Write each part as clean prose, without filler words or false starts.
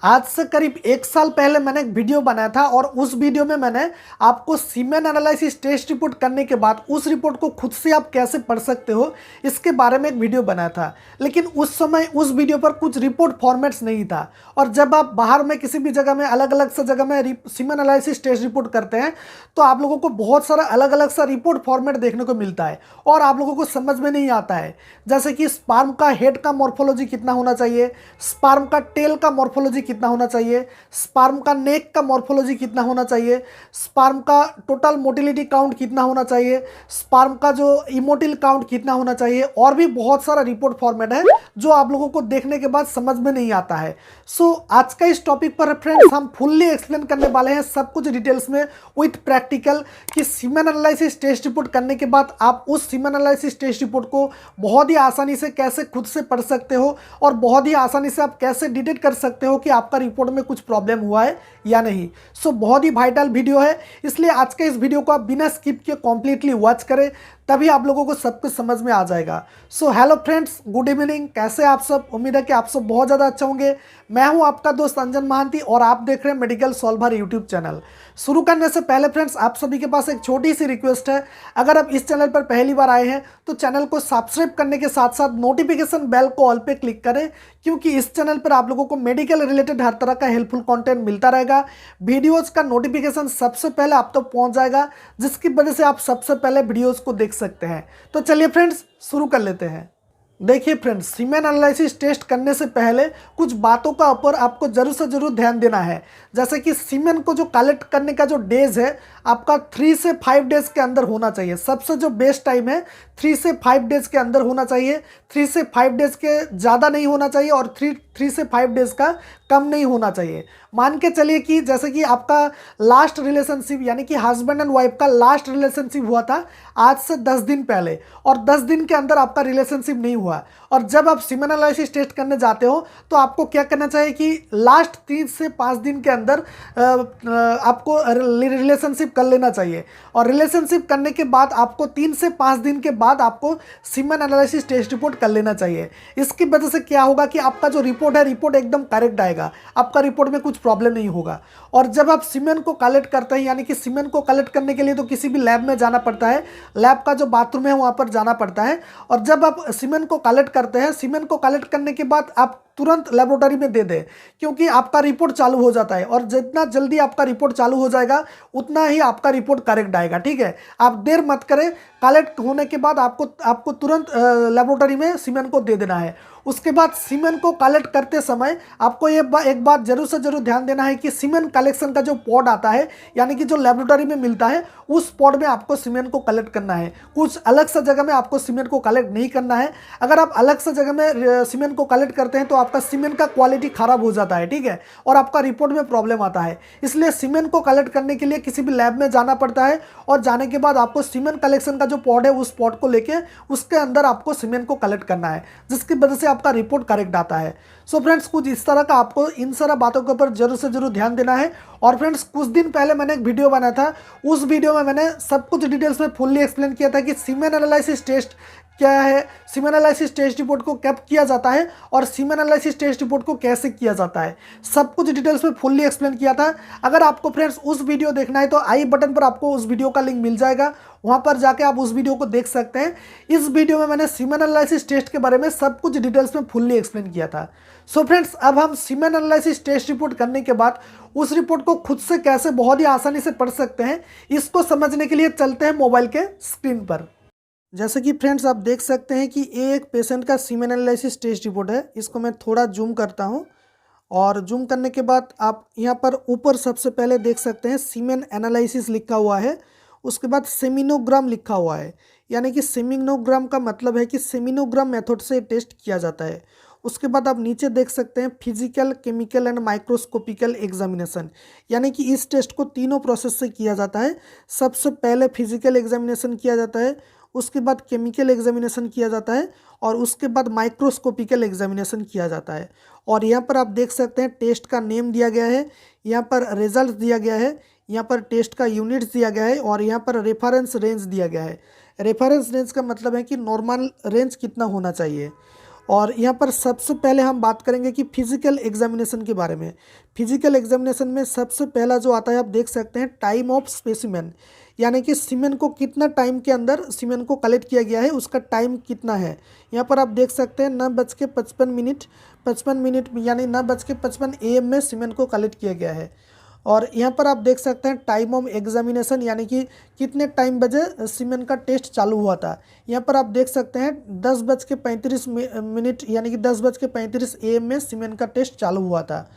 आज से करीब 1 साल पहले मैंने एक वीडियो बनाया था और उस वीडियो में मैंने आपको सीमेन एनालिसिस टेस्ट रिपोर्ट करने के बाद उस रिपोर्ट को खुद से आप कैसे पढ़ सकते हो इसके बारे में एक वीडियो बनाया था। लेकिन उस समय उस वीडियो पर कुछ रिपोर्ट फॉर्मेट्स नहीं था और जब आप बाहर में किसी भी जगह में अलग अलग सा जगह में सीमेन एनालिसिस टेस्ट रिपोर्ट करते हैं तो आप लोगों को बहुत सारा अलग अलग सा रिपोर्ट फॉर्मेट देखने को मिलता है और आप लोगों को समझ में नहीं आता है। जैसे कि स्पर्म का हेड का मॉर्फोलॉजी कितना होना चाहिए, स्पर्म का टेल का मॉर्फोलॉजी कितना होना चाहिए, स्पर्म का नेक का मॉर्फोलॉजी कितना होना चाहिए, स्पर्म का टोटल मोटिलिटी काउंट कितना होना चाहिए, स्पर्म का जो इमोटिल काउंट कितना होना चाहिए, और भी बहुत सारा रिपोर्ट फॉर्मेट है जो आप लोगों को देखने के बाद समझ में नहीं आता है। सो आज का इस टॉपिक पर फ्रेंड्स हम फुल्ली एक्सप्लेन करने वाले हैं सब कुछ डिटेल्स में विथ प्रैक्टिकल कि सीमेन एनालिसिस टेस्ट रिपोर्ट करने के बाद आप उस सीमेन एनालिसिस टेस्ट रिपोर्ट को बहुत ही आसानी से कैसे खुद से पढ़ सकते हो और बहुत ही आसानी से आप कैसे डिटेक्ट कर सकते हो कि आपका रिपोर्ट में कुछ प्रॉब्लम हुआ है या नहीं। सो बहुत ही वाइटल वीडियो है, इसलिए आज के इस वीडियो को आप बिना स्किप किए कॉम्प्लीटली वॉच करें, तभी आप लोगों को सब कुछ समझ में आ जाएगा। So hello friends, good evening, कैसे आप सब? उम्मीद है कि आप सब बहुत ज़्यादा अच्छा होंगे। मैं हूं आपका दोस्त अंजन महांती और आप देख रहे हैं मेडिकल सॉल्वर यूट्यूब चैनल। शुरू करने से पहले फ्रेंड्स आप सभी के पास एक छोटी सी रिक्वेस्ट है, अगर आप इस चैनल पर पहली बार आए हैं तो चैनल को सब्सक्राइब करने के साथ साथ नोटिफिकेशन बेल को ऑल पे क्लिक करें, क्योंकि इस चैनल पर आप लोगों को मेडिकल रिलेटेड हर तरह का हेल्पफुल कंटेंट मिलता रहेगा। वीडियोज का नोटिफिकेशन सबसे पहले आप तक पहुंच जाएगा, जिसकी वजह से आप सबसे पहले वीडियोज को देख सकते हैं। तो चलिए फ्रेंड्स शुरू कर लेते हैं। देखिए फ्रेंड्स, सीमेन एनालिसिस टेस्ट करने से पहले कुछ बातों का ऊपर आपको जरूर से जरूर ध्यान देना है। जैसे कि सीमेन को जो कलेक्ट करने का जो डेज है आपका 3 से 5 डेज के अंदर होना चाहिए। सबसे जो बेस्ट टाइम है 3 से 5 डेज के अंदर होना चाहिए। 3 से 5 डेज के ज़्यादा नहीं होना चाहिए और 3 से 5 डेज का कम नहीं होना चाहिए। मान के चलिए कि जैसे कि आपका लास्ट रिलेशनशिप यानी कि हस्बैंड एंड वाइफ का लास्ट रिलेशनशिप हुआ था आज से 10 दिन पहले और 10 दिन के अंदर आपका रिलेशनशिप नहीं हुआ, और जब आप सीमेन एनालिसिस टेस्ट करने जाते हो तो आपको क्या करना चाहिए कि लास्ट 3 से 5 दिन के अंदर आपको रिलेशनशिप कर लेना चाहिए, और रिलेशनशिप करने के बाद आपको 3 से 5 दिन के बाद आपको सीमेन एनालिसिस टेस्ट रिपोर्ट कर लेना चाहिए। इसकी वजह से क्या होगा कि आपका जो रिपोर्ट है रिपोर्ट एकदम करेक्ट आएगा, आपका रिपोर्ट में कुछ प्रॉब्लम नहीं होगा। और जब आप सीमेन को कलेक्ट करते हैं, यानी कि सीमेन को कलेक्ट करने के लिए तो किसी भी लैब में जाना पड़ता है, लैब का जो बाथरूम है वहाँ पर जाना पड़ता है, और जब आप सीमेन को कलेक्ट करते हैं, सीमेन को कलेक्ट करने के बाद आप तुरंत लेबोरेटरी में दे दें, क्योंकि आपका रिपोर्ट चालू हो जाता है, और जितना जल्दी आपका रिपोर्ट चालू हो जाएगा उतना ही आपका रिपोर्ट करेक्ट आएगा। ठीक है, आप देर मत करें, कलेक्ट होने के बाद आपको तुरंत लेबोरेटरी में सीमेन को दे देना है। उसके बाद सीमेन को कलेक्ट करते समय आपको एक बात जरूर से जरूर ध्यान देना है कि सीमेन कलेक्शन का जो पॉड आता है, यानी कि जो लेबोरेटरी में मिलता है, उस पॉड में आपको सीमेन को कलेक्ट करना है। कुछ अलग सा जगह में आपको सीमेन को कलेक्ट नहीं करना है। अगर आप अलग सा जगह में सीमेन को कलेक्ट करते हैं तो आपका सीमेन का क्वालिटी खराब हो जाता है, ठीक है, और आपका रिपोर्ट में प्रॉब्लम आता है। इसलिए सीमेन को कलेक्ट करने के लिए किसी भी लैब में जाना पड़ता है, और जाने के बाद आपको सीमेन कलेक्शन का जो पॉड है उस पॉड को लेके उसके अंदर आपको सीमेन को कलेक्ट करना है, जिसकी वजह से आपका रिपोर्ट करेक्ट आता है। सो फ्रेंड्स, कुछ इस तरह का आपको इन सारा बातों के ऊपर जरूर से जरूर ध्यान देना है। और फ्रेंड्स, कुछ दिन पहले मैंने एक वीडियो बनाया था, उस वीडियो में मैंने सब कुछ डिटेल्स में फुल्ली एक्सप्लेन किया था कि सीमेन एनालिसिस टेस्ट क्या है, सीमेन एनालिसिस टेस्ट रिपोर्ट को कब किया जाता है और सीमेन एनालिसिस टेस्ट रिपोर्ट को कैसे किया जाता है, सब कुछ डिटेल्स में फुल्ली एक्सप्लेन किया था। अगर आपको फ्रेंड्स उस वीडियो देखना है तो आई बटन पर आपको उस वीडियो का लिंक मिल जाएगा, वहाँ पर जाके आप उस वीडियो को देख सकते हैं। इस वीडियो में मैंने सीमेन एनालिसिस टेस्ट के बारे में सब कुछ डिटेल्स में फुल्ली एक्सप्लेन किया था। सो फ्रेंड्स, अब हम सीमेन एनालिसिस टेस्ट रिपोर्ट करने के बाद उस रिपोर्ट को खुद से कैसे बहुत ही आसानी से पढ़ सकते हैं, इसको समझने के लिए चलते हैं मोबाइल के स्क्रीन पर। जैसे कि फ्रेंड्स आप देख सकते हैं कि ये एक पेशेंट का सीमेन एनालिसिस टेस्ट रिपोर्ट है। इसको मैं थोड़ा जूम करता हूँ, और जूम करने के बाद आप यहाँ पर ऊपर सबसे पहले देख सकते हैं सीमेन एनालिसिस लिखा हुआ है, उसके बाद सेमिनोग्राम लिखा हुआ है, यानी कि सेमिनोग्राम का मतलब है कि सेमिनोग्राम मेथड से टेस्ट किया जाता है। उसके बाद आप नीचे देख सकते हैं physical, chemical and microscopical examination, यानी कि इस टेस्ट को तीनों प्रोसेस से किया जाता है। सबसे पहले फिजिकल एग्जामिनेशन किया जाता है, उसके बाद केमिकल एग्जामिनेशन किया जाता है, और उसके बाद माइक्रोस्कोपिकल एग्जामिनेशन किया जाता है। और यहाँ पर आप देख सकते हैं टेस्ट का नेम दिया गया है, यहाँ पर रिजल्ट दिया गया है, यहाँ पर टेस्ट का यूनिट्स दिया गया है, और यहाँ पर रेफरेंस रेंज दिया गया है। रेफरेंस रेंज का मतलब है कि नॉर्मल रेंज कितना होना चाहिए। और यहाँ पर सबसे पहले हम बात करेंगे कि फिजिकल एग्जामिनेशन के बारे में। फिजिकल एग्जामिनेशन में सबसे पहला जो आता है आप देख सकते हैं टाइम ऑफ स्पेसिमेन, यानी कि सीमेन को कितना टाइम के अंदर सीमेन को कलेक्ट किया गया है, उसका टाइम कितना है। यहाँ पर आप देख सकते हैं 9:55 55 मिनट यानी 9:55 AM में सीमेन को कलेक्ट किया गया है। और यहाँ पर आप देख सकते हैं टाइम ऑफ एग्जामिनेशन, यानी कि कितने टाइम बजे सीमेन का टेस्ट चालू हुआ था। यहाँ पर आप देख सकते हैं 10:35 यानी कि 10:35 AM में सीमेन का टेस्ट चालू हुआ था।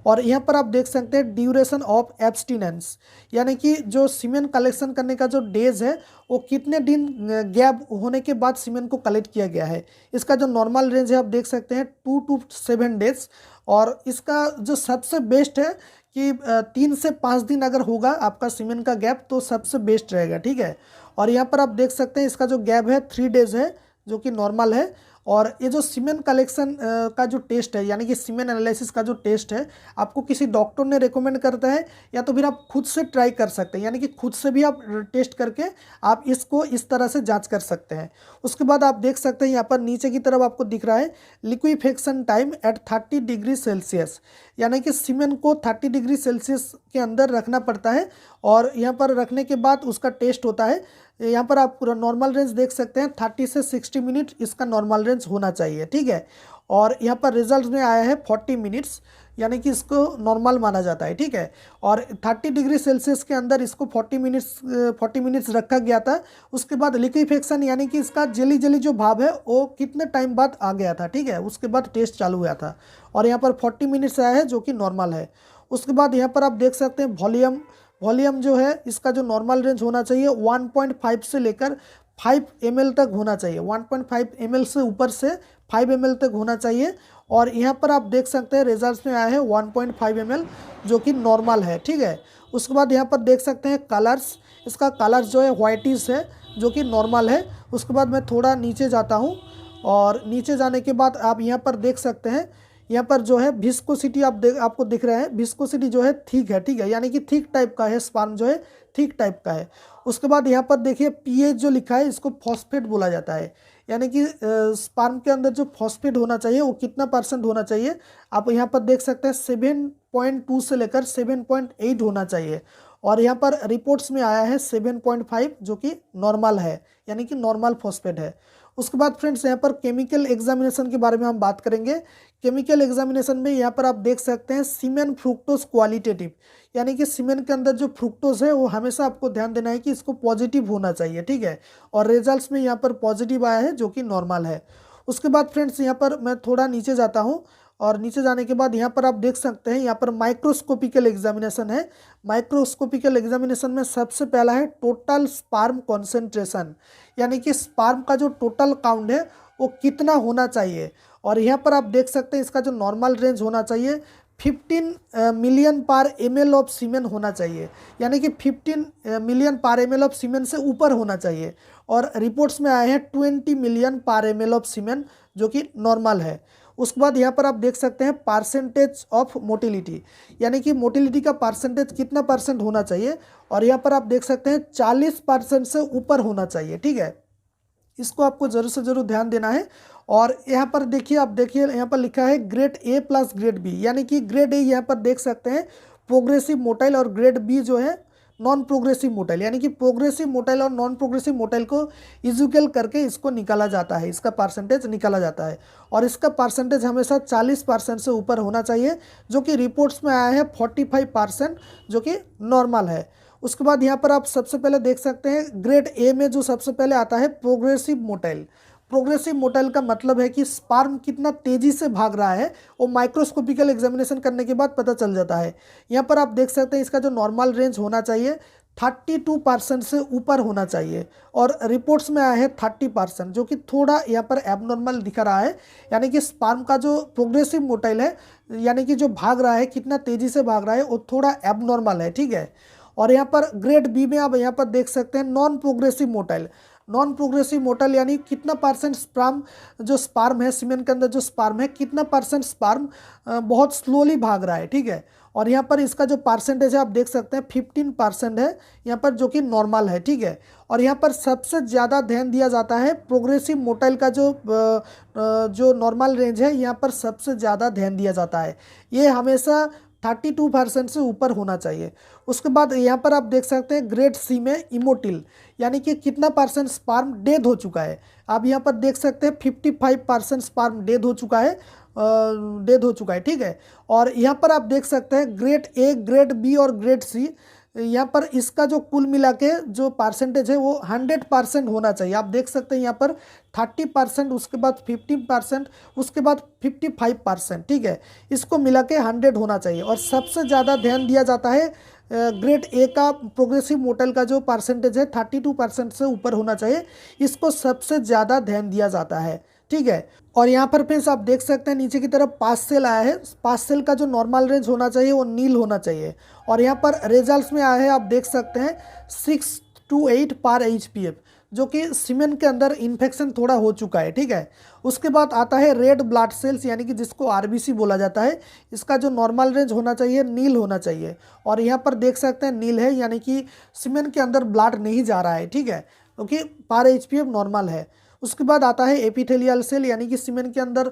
और यहाँ पर आप देख सकते हैं ड्यूरेशन ऑफ एब्सटिनेंस, यानी कि जो सीमेन कलेक्शन करने का जो डेज है वो कितने दिन गैप होने के बाद सीमेन को कलेक्ट किया गया है। इसका जो नॉर्मल रेंज है आप देख सकते हैं 2 to 7 डेज। और इसका जो सबसे बेस्ट है कि 3 से 5 दिन अगर होगा आपका सीमेन का गैप तो सबसे बेस्ट रहेगा, ठीक है। और यहाँ पर आप देख सकते हैं इसका जो गैप है 3 डेज है, जो कि नॉर्मल है। और ये जो सीमेन कलेक्शन का जो टेस्ट है, यानी कि सीमेन एनालिसिस का जो टेस्ट है, आपको किसी डॉक्टर ने रेकमेंड करता है या तो फिर आप खुद से ट्राई कर सकते हैं, यानी कि खुद से भी आप टेस्ट करके आप इसको इस तरह से जांच कर सकते हैं। उसके बाद आप देख सकते हैं यहाँ पर नीचे की तरफ आपको दिख रहा है liquefaction time at 30 degree Celsius, यानी कि सीमेन को 30 डिग्री सेल्सियस के अंदर रखना पड़ता है और यहाँ पर रखने के बाद उसका टेस्ट होता है। यहाँ पर आप पूरा नॉर्मल रेंज देख सकते हैं 30 से 60 मिनट इसका नॉर्मल रेंज होना चाहिए, ठीक है। और यहाँ पर रिजल्ट में आया है 40 मिनट्स, यानी कि इसको नॉर्मल माना जाता है, ठीक है। और 30 डिग्री सेल्सियस के अंदर इसको 40 मिनट्स रखा गया था। उसके बाद लिक्विफेक्शन, यानी कि इसका जेली जेली जो भाव है वो कितने टाइम बाद आ गया था, ठीक है। उसके बाद टेस्ट चालू हुआ था और यहाँ पर 40 मिनट्स आया है, जो कि नॉर्मल है। उसके बाद यहाँ पर आप देख सकते हैं वॉल्यूम जो है इसका जो नॉर्मल रेंज होना चाहिए 1.5 से लेकर 5 ml तक होना चाहिए। 1.5 ml से ऊपर से 5 ml तक होना चाहिए। और यहाँ पर आप देख सकते हैं रिजल्ट्स में आया है 1.5 ml, जो कि नॉर्मल है, ठीक है। उसके बाद यहाँ पर देख सकते हैं कलर्स, इसका कलर्स जो है वाइटिश है, जो कि नॉर्मल है। उसके बाद मैं थोड़ा नीचे जाता हूँ और नीचे जाने के बाद आप यहाँ पर देख सकते हैं यहाँ पर जो है विस्कोसिटी आपको दिख रहा है, विस्कोसिटी जो है थिक है, ठीक है, यानी कि थिक टाइप का है, स्पर्म जो है थिक टाइप का है। उसके बाद यहाँ पर देखिए पीएच जो लिखा है इसको फॉस्फेट बोला जाता है, यानी कि स्पर्म के अंदर जो फॉस्फेट होना चाहिए वो कितना % होना चाहिए। आप यहाँ पर देख सकते हैं 7.2 से लेकर 7.8 होना चाहिए। और यहाँ पर रिपोर्ट्स में आया है 7.5, जो कि नॉर्मल है, यानी कि नॉर्मल फॉस्फेट है। उसके बाद फ्रेंड्स यहाँ पर केमिकल एग्जामिनेशन के बारे में हम बात करेंगे। केमिकल एग्जामिनेशन में यहाँ पर आप देख सकते हैं सीमेन फ्रुक्टोज क्वालिटेटिव, यानी कि सीमेन के अंदर जो फ्रुक्टोज है वो हमेशा आपको ध्यान देना है कि इसको पॉजिटिव होना चाहिए, ठीक है। और रिजल्ट्स में यहाँ पर पॉजिटिव आया है, जो कि नॉर्मल है। उसके बाद फ्रेंड्स यहाँ पर मैं थोड़ा नीचे जाता हूँ और नीचे जाने के बाद यहाँ पर आप देख सकते हैं यहाँ पर माइक्रोस्कोपिकल एग्जामिनेशन है। माइक्रोस्कोपिकल एग्जामिनेशन में सबसे पहला है टोटल स्पर्म कॉन्सेंट्रेशन, यानी कि स्पर्म का जो टोटल काउंट है वो कितना होना चाहिए। और यहाँ पर आप देख सकते हैं इसका जो नॉर्मल रेंज होना चाहिए 15 मिलियन पर ml ऑफ सीमेन होना चाहिए, यानी कि 15 मिलियन पर ml ऑफ सीमेन से ऊपर होना चाहिए। और रिपोर्ट्स में आए हैं 20 मिलियन पर ml ऑफ सीमेन, जो कि नॉर्मल है। उसके बाद यहाँ पर आप देख सकते हैं परसेंटेज ऑफ मोटिलिटी, यानी कि मोटिलिटी का परसेंटेज कितना % होना चाहिए। और यहाँ पर आप देख सकते हैं 40% से ऊपर होना चाहिए, ठीक है। इसको आपको ज़रूर से ज़रूर ध्यान देना है। और यहाँ पर देखिए, आप देखिए यहाँ पर लिखा है grade A plus grade B, यानी कि ग्रेड A यहाँ पर देख सकते हैं प्रोग्रेसिव मोटाइल और ग्रेड B जो है नॉन प्रोग्रेसिव मोटाइल, यानी कि प्रोग्रेसिव मोटाइल और नॉन प्रोग्रेसिव मोटाइल को इजुकल करके इसको निकाला जाता है, इसका परसेंटेज निकाला जाता है। और इसका परसेंटेज हमेशा 40% से ऊपर होना चाहिए, जो कि रिपोर्ट्स में आया है 45%, जो कि नॉर्मल है। उसके बाद यहाँ पर आप सबसे पहले देख सकते हैं ग्रेड A में जो सबसे पहले आता है प्रोग्रेसिव मोटाइल। प्रोग्रेसिव मोटाइल का मतलब है कि स्पर्म कितना तेजी से भाग रहा है वो माइक्रोस्कोपिकल एग्जामिनेशन करने के बाद पता चल जाता है। यहाँ पर आप देख सकते हैं इसका जो नॉर्मल रेंज होना चाहिए 32% से ऊपर होना चाहिए। और रिपोर्ट्स में आया है 30%, जो कि थोड़ा यहाँ पर एबनॉर्मल दिख रहा है, यानी कि स्पर्म का जो प्रोग्रेसिव मोटाइल है, यानी कि जो भाग रहा है कितना तेजी से भाग रहा है वो थोड़ा एबनॉर्मल है, ठीक है। और यहाँ पर ग्रेड B में आप यहाँ पर देख सकते हैं non progressive motile. Non progressive motile यानी कितना परसेंट स्पार्म है सीमेन के अंदर, जो स्पार्म है कितना परसेंट स्पार्म बहुत स्लोली भाग रहा है, ठीक है। और यहाँ पर इसका जो परसेंटेज है आप देख सकते हैं 15% है यहाँ पर, जो कि नॉर्मल है, ठीक है। और यहाँ पर सबसे ज़्यादा ध्यान दिया जाता है प्रोग्रेसिव मोटाइल का जो नॉर्मल रेंज है, यहाँ पर सबसे ज़्यादा ध्यान दिया जाता है। ये हमेशा 32% से ऊपर होना चाहिए। उसके बाद यहाँ पर आप देख सकते हैं ग्रेड सी में इमोटिल यानी कि कितना परसेंट स्पर्म डेथ हो चुका है। आप यहाँ पर देख सकते हैं 55% स्पर्म डेथ हो चुका है, ठीक है। और यहाँ पर आप देख सकते हैं ग्रेड ए, ग्रेड बी और ग्रेड सी, यहाँ पर इसका जो कुल मिला के जो परसेंटेज है वो 100% होना चाहिए। आप देख सकते हैं यहाँ पर 30%, उसके बाद 15%, उसके बाद 55%, ठीक है। इसको मिला के 100 होना चाहिए। और सबसे ज़्यादा ध्यान दिया जाता है ग्रेड ए का प्रोग्रेसिव मोटाइल का जो परसेंटेज है 32% से ऊपर होना चाहिए, इसको सबसे ज़्यादा ध्यान दिया जाता है, ठीक है। और यहाँ पर फ्रेंड्स आप देख सकते हैं नीचे की तरफ पास सेल आया है, पास सेल का जो नॉर्मल रेंज होना चाहिए वो नील होना चाहिए। और यहाँ पर रिजल्ट्स में आया है आप देख सकते हैं 6 to 8 पर HPF, जो कि सीमेन के अंदर इन्फेक्शन थोड़ा हो चुका है, ठीक है। उसके बाद आता है रेड ब्लड सेल्स यानी कि जिसको RBC बोला जाता है, इसका जो नॉर्मल रेंज होना चाहिए नील होना चाहिए। और यहाँ पर देख सकते हैं नील है यानी कि सीमेन के अंदर ब्लड नहीं जा रहा है, ठीक है, क्योंकि पर HPF नॉर्मल है। उसके बाद आता है एपिथेलियल सेल यानी कि सीमेन के अंदर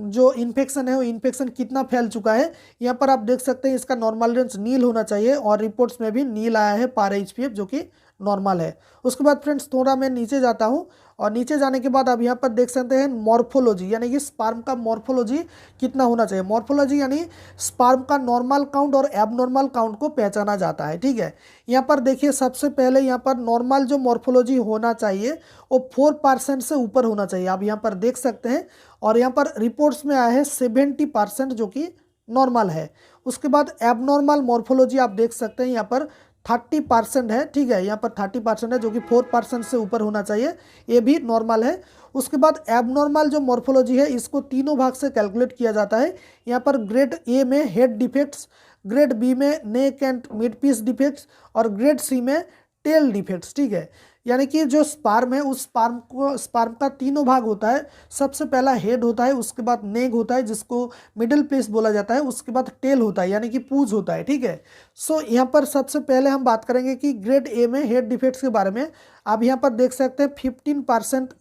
जो इन्फेक्शन है वो इन्फेक्शन कितना फैल चुका है। यहाँ पर आप देख सकते हैं इसका नॉर्मल रेंज नील होना चाहिए, और रिपोर्ट्स में भी नील आया है पर HPF, जो कि नॉर्मल है। उसके बाद फ्रेंड्स थोड़ा मैं नीचे जाता हूँ, और नीचे जाने के बाद आप यहाँ पर देख सकते हैं मॉर्फोलॉजी यानी कि स्पर्म का मॉर्फोलॉजी कितना होना चाहिए। मॉर्फोलॉजी यानी स्पर्म का नॉर्मल काउंट और एबनॉर्मल काउंट को पहचाना जाता है, ठीक है। यहाँ पर देखिए सबसे पहले यहाँ पर नॉर्मल जो मॉर्फोलॉजी होना चाहिए वो 4% से ऊपर होना चाहिए, आप यहाँ पर देख सकते हैं। और यहाँ पर रिपोर्ट्स में आया है 70%, जो कि नॉर्मल है। उसके बाद एबनॉर्मल मॉर्फोलॉजी आप देख सकते हैं यहाँ पर 30% है, ठीक है। यहाँ पर 30% है, जो कि 4% से ऊपर होना चाहिए, ये भी नॉर्मल है। उसके बाद एबनॉर्मल जो मॉर्फोलॉजी है इसको तीनों भाग से कैलकुलेट किया जाता है। यहाँ पर ग्रेड ए में हेड डिफेक्ट्स, ग्रेड बी में neck and mid piece defects, और ग्रेड सी में टेल डिफेक्ट्स, ठीक है। यानी कि जो स्पर्म है उस स्पर्म का तीनों भाग होता है। सबसे पहला हेड होता है, उसके बाद नेक होता है जिसको मिडिल पीस बोला जाता है, उसके बाद टेल होता है यानी कि पूंछ होता है, ठीक है। सो यहाँ पर सबसे पहले हम बात करेंगे कि ग्रेड ए में हेड डिफेक्ट्स के बारे में। आप यहाँ पर देख सकते हैं 15%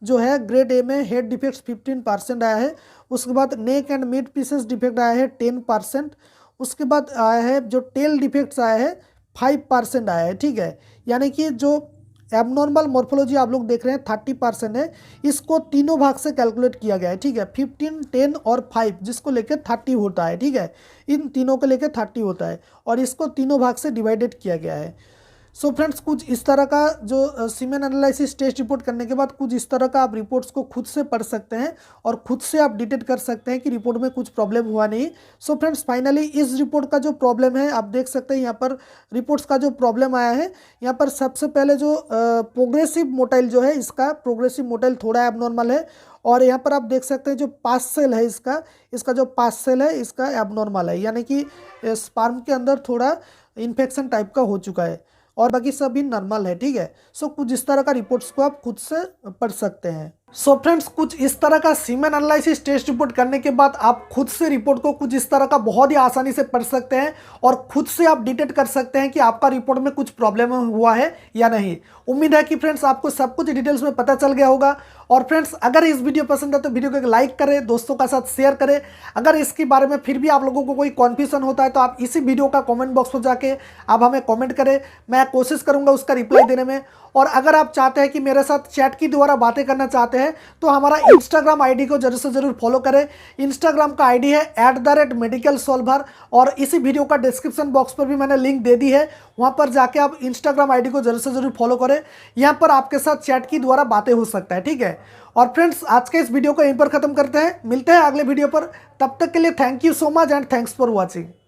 जो है ग्रेड ए में हेड डिफेक्ट्स 15% आया है। उसके बाद नेक एंड मिड पीसेस डिफेक्ट आया है 10%। उसके बाद आया है जो टेल डिफेक्ट्स आया है 5% आया है, ठीक है। यानी कि जो एबनॉर्मल मॉर्फोलॉजी आप लोग देख रहे हैं 30% है, इसको तीनों भाग से कैलकुलेट किया गया है, ठीक है। 15, 10 और 5 जिसको लेकर 30 होता है, ठीक है। इन तीनों को लेकर 30 होता है, और इसको तीनों भाग से डिवाइडेड किया गया है। सो फ्रेंड्स कुछ इस तरह का जो सीमेन एनालिसिस टेस्ट रिपोर्ट करने के बाद कुछ इस तरह का आप रिपोर्ट्स को खुद से पढ़ सकते हैं, और खुद से आप डिटेक्ट कर सकते हैं कि रिपोर्ट में कुछ प्रॉब्लम हुआ नहीं। सो फ्रेंड्स फाइनली इस रिपोर्ट का जो प्रॉब्लम है आप देख सकते हैं यहाँ पर रिपोर्ट्स का जो प्रॉब्लम आया है। यहाँ पर सबसे पहले जो प्रोग्रेसिव मोटाइल जो है, इसका प्रोग्रेसिव मोटाइल थोड़ा एबनॉर्मल है। और यहाँ पर आप देख सकते हैं जो पास सेल है इसका जो पास सेल है इसका एबनॉर्मल है, यानी कि स्पर्म के अंदर थोड़ा इन्फेक्शन टाइप का हो चुका है, और बाकी सभी नॉर्मल है, ठीक है। सो कुछ इस तरह का रिपोर्ट्स को आप खुद से पढ़ सकते हैं। सो फ्रेंड्स कुछ इस तरह का सीमेन एनालिसिस टेस्ट रिपोर्ट करने के बाद आप खुद से रिपोर्ट को कुछ इस तरह का बहुत ही आसानी से पढ़ सकते हैं, और खुद से आप डिटेक्ट कर सकते हैं कि आपका रिपोर्ट में कुछ प्रॉब्लम हुआ है या नहीं। उम्मीद है कि फ्रेंड्स आपको सब कुछ डिटेल्स में पता चल गया होगा। और फ्रेंड्स अगर इस वीडियो पसंद है तो वीडियो को एक लाइक करें, दोस्तों का साथ शेयर करें। अगर इसके बारे में फिर भी आप लोगों को कोई कन्फ्यूजन होता है तो आप इसी वीडियो का कमेंट बॉक्स में जाके आप हमें कमेंट करें, मैं कोशिश करूंगा उसका रिप्लाई देने में। और अगर आप चाहते हैं कि मेरे साथ चैट के द्वारा बातें करना चाहते हैं तो हमारा इंस्टाग्राम आईडी को जरूर से जरूर फॉलो करें। इंस्टाग्राम का आईडी है @medicalsolver, और इसी वीडियो का डिस्क्रिप्शन बॉक्स पर भी मैंने लिंक दे दी है, वहां पर जाके आप इंस्टाग्राम आईडी को जरूर से जरूर फॉलो करें। यहाँ पर आपके साथ चैट के द्वारा बातें हो सकता है, ठीक है। और फ्रेंड्स आज के इस वीडियो को यहीं पर खत्म करते हैं, मिलते हैं अगले वीडियो पर। तब तक के लिए thank you so much and thanks for watching.